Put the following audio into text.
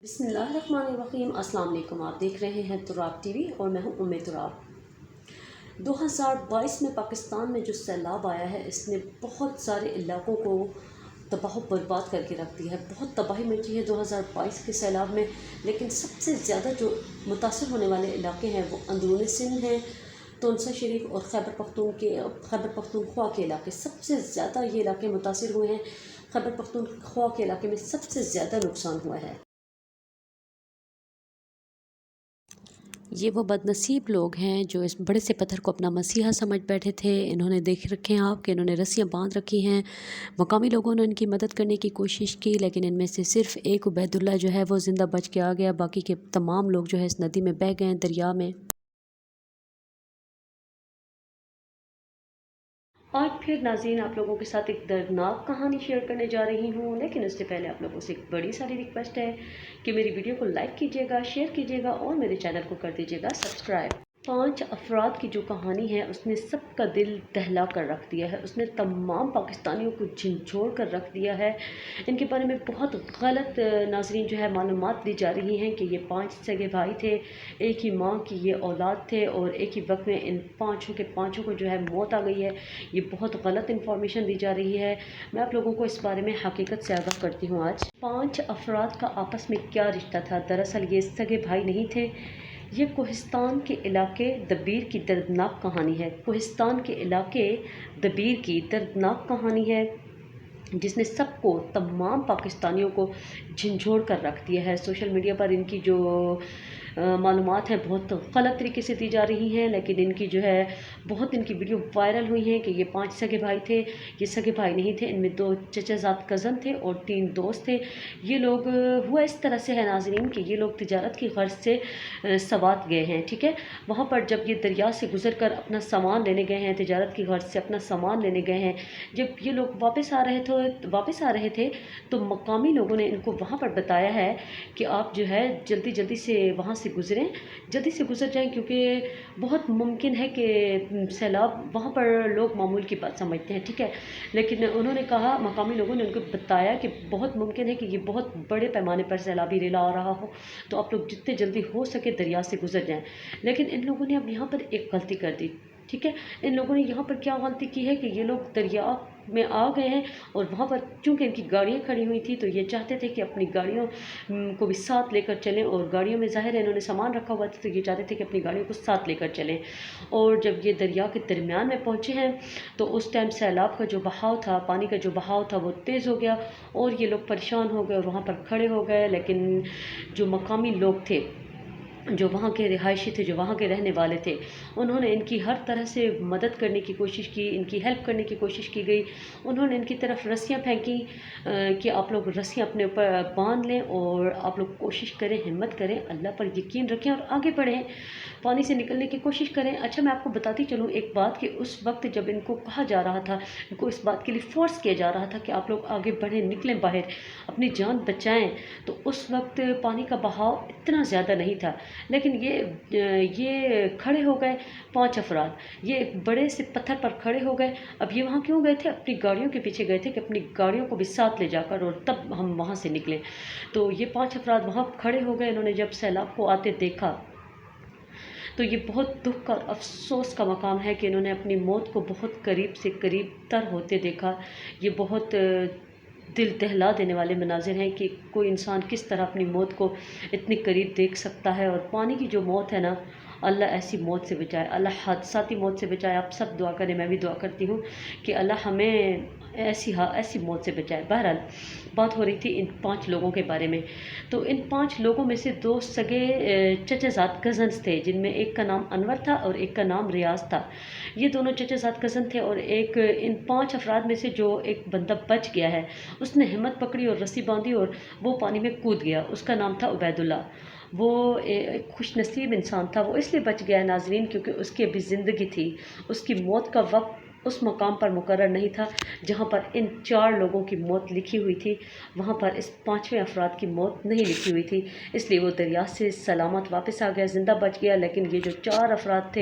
بسم اللہ الرحمن الرحیم۔ السلام علیکم، آپ دیکھ رہے ہیں تراب ٹی وی اور میں ہوں تراب۔ 2022 میں پاکستان میں جو سیلاب آیا ہے اس نے بہت سارے علاقوں کو تباہ و برباد کر کے رکھ دیا ہے۔ بہت تباہی مچی ہے 2022 کے سیلاب میں، لیکن سب سے زیادہ جو متاثر ہونے والے علاقے ہیں وہ اندرون سندھ ہیں، تونسا شریف اور خیبر پختونخوا کے علاقے سب سے زیادہ یہ علاقے متاثر ہوئے ہیں۔ خیبر پختونخوا کے علاقے میں سب سے زیادہ نقصان ہوا ہے۔ یہ وہ بد نصیب لوگ ہیں جو اس بڑے سے پتھر کو اپنا مسیحا سمجھ بیٹھے تھے۔ انہوں نے دیکھ رکھے ہیں آپ کہ انہوں نے رسیاں باندھ رکھی ہیں۔ مقامی لوگوں نے ان کی مدد کرنے کی کوشش کی، لیکن ان میں سے صرف ایک عبید اللہ جو ہے وہ زندہ بچ کے آ گیا۔ باقی کے تمام لوگ جو ہے اس ندی میں بہہ گئے ہیں، دریا میں۔ آج پھر ناظرین آپ لوگوں کے ساتھ ایک دردناک کہانی شیئر کرنے جا رہی ہوں، لیکن اس سے پہلے آپ لوگوں سے ایک بڑی ساری ریکویسٹ ہے کہ میری ویڈیو کو لائک کیجیے گا، شیئر کیجیے گا اور میرے چینل کو کر دیجیے گا سبسکرائب۔ 5 افراد کی جو کہانی ہے اس نے سب کا دل دہلا کر رکھ دیا ہے، اس نے تمام پاکستانیوں کو جھنجھوڑ کر رکھ دیا ہے۔ ان کے بارے میں بہت غلط ناظرین جو ہے معلومات دی جا رہی ہیں کہ یہ 5 سگے بھائی تھے، ایک ہی ماں کی یہ اولاد تھے اور ایک ہی وقت میں ان پانچوں کو جو ہے موت آ گئی ہے۔ یہ بہت غلط انفارمیشن دی جا رہی ہے۔ میں آپ لوگوں کو اس بارے میں حقیقت سے آگاہ کرتی ہوں۔ آج 5 افراد کا آپس میں کیا رشتہ تھا؟ دراصل یہ سگے بھائی نہیں تھے۔ یہ کوہستان کے علاقے دبیر کی دردناک کہانی ہے۔ کوہستان کے علاقے دبیر کی دردناک کہانی ہے جس نے سب کو، تمام پاکستانیوں کو جھنجھوڑ کر رکھ دیا ہے۔ سوشل میڈیا پر ان کی جو معلومات ہیں بہت غلط طریقے سے دی جا رہی ہیں، لیکن ان کی جو ہے بہت ان کی ویڈیو وائرل ہوئی ہیں کہ یہ 5 سگے بھائی تھے۔ یہ سگے بھائی نہیں تھے، ان میں 2 چچا زاد کزن تھے اور 3 دوست تھے۔ یہ لوگ ہوا اس طرح سے ہے ناظرین کہ یہ لوگ تجارت کی غرض سے سوات گئے ہیں، ٹھیک ہے۔ وہاں پر جب یہ دریا سے گزر کر اپنا سامان لینے گئے ہیں، تجارت کی غرض سے اپنا سامان لینے گئے ہیں، جب یہ لوگ واپس آ رہے تھے تو مقامی لوگوں نے ان کو وہاں پر بتایا ہے کہ آپ جو ہے جلدی سے وہاں سے گزریں، جلدی سے گزر جائیں، کیونکہ بہت ممکن ہے کہ سیلاب وہاں پر لوگ معمول کی بات سمجھتے ہیں، ٹھیک ہے۔ لیکن انہوں نے کہا، مقامی لوگوں نے ان کو بتایا کہ بہت ممکن ہے کہ یہ بہت بڑے پیمانے پر سیلابی ریلا آ رہا ہو، تو آپ لوگ جتنے جلدی ہو سکے دریا سے گزر جائیں۔ لیکن ان لوگوں نے اب یہاں پر ایک غلطی کر دی، ٹھیک ہے۔ ان لوگوں نے یہاں پر کیا غلطی کی ہے کہ یہ لوگ دریا میں آ گئے ہیں اور وہاں پر چونکہ ان کی گاڑیاں کھڑی ہوئی تھی تو یہ چاہتے تھے کہ اپنی گاڑیوں کو بھی ساتھ لے کر چلیں، اور گاڑیوں میں ظاہر ہے انہوں نے سامان رکھا ہوا تھا تو یہ چاہتے تھے کہ اپنی گاڑیوں کو ساتھ لے کر چلیں۔ اور جب یہ دریا کے درمیان میں پہنچے ہیں تو اس ٹائم سیلاب کا جو بہاؤ تھا، پانی کا جو بہاؤ تھا وہ تیز ہو گیا اور یہ لوگ پریشان ہو گئے اور وہاں پر کھڑے ہو گئے۔ لیکن جو مقامی لوگ تھے، جو وہاں کے رہائشی تھے، جو وہاں کے رہنے والے تھے، انہوں نے ان کی ہر طرح سے مدد کرنے کی کوشش کی، ان کی ہیلپ کرنے کی کوشش کی گئی۔ انہوں نے ان کی طرف رسیاں پھینکی کہ آپ لوگ رسیاں اپنے اوپر باندھ لیں اور آپ لوگ کوشش کریں، ہمت کریں، اللہ پر یقین رکھیں اور آگے بڑھیں، پانی سے نکلنے کی کوشش کریں۔ اچھا میں آپ کو بتاتی چلوں ایک بات کہ اس وقت جب ان کو کہا جا رہا تھا، ان کو اس بات کے لیے فورس کیا جا رہا تھا کہ آپ لوگ آگے بڑھیں، نکلیں باہر، اپنی جان بچائیں، تو اس وقت پانی کا بہاؤ اتنا زیادہ نہیں تھا، لیکن یہ کھڑے ہو گئے 5 افراد، یہ ایک بڑے سے پتھر پر کھڑے ہو گئے۔ اب یہ وہاں کیوں گئے تھے؟ اپنی گاڑیوں کے پیچھے گئے تھے کہ اپنی گاڑیوں کو بھی ساتھ لے جا کر اور تب ہم وہاں سے نکلیں۔ تو یہ 5 افراد وہاں کھڑے ہو گئے۔ انہوں نے جب سیلاب کو آتے دیکھا تو یہ بہت دکھ اور افسوس کا مقام ہے کہ انہوں نے اپنی موت کو بہت قریب سے قریب تر ہوتے دیکھا۔ یہ بہت دل دہلا دینے والے مناظر ہیں کہ کوئی انسان کس طرح اپنی موت کو اتنی قریب دیکھ سکتا ہے۔ اور پانی کی جو موت ہے نا، اللہ ایسی موت سے بچائے، اللہ حادثاتی موت سے بچائے۔ آپ سب دعا کریں، میں بھی دعا کرتی ہوں کہ اللہ ہمیں ایسی موت سے بچائے۔ بہرحال بات ہو رہی تھی ان 5 لوگوں کے بارے میں، تو ان 5 لوگوں میں سے 2 سگے چچا زاد کزنس تھے، جن میں ایک کا نام انور تھا اور ایک کا نام ریاض تھا۔ یہ دونوں چچا زاد کزن تھے اور ایک ان 5 افراد میں سے جو ایک بندہ بچ گیا ہے اس نے ہمت پکڑی اور رسی باندھی اور وہ پانی میں کود گیا۔ اس کا نام تھا عبید اللہ۔ وہ ایک خوش نصیب انسان تھا، وہ اس لیے بچ گیا ہے ناظرین کیونکہ اس کی ابھی زندگی تھی، اس کی موت کا وقت اس مقام پر مقرر نہیں تھا جہاں پر ان 4 لوگوں کی موت لکھی ہوئی تھی، وہاں پر اس 5ویں افراد کی موت نہیں لکھی ہوئی تھی، اس لیے وہ دریا سے سلامت واپس آ گیا، زندہ بچ گیا۔ لیکن یہ جو 4 افراد تھے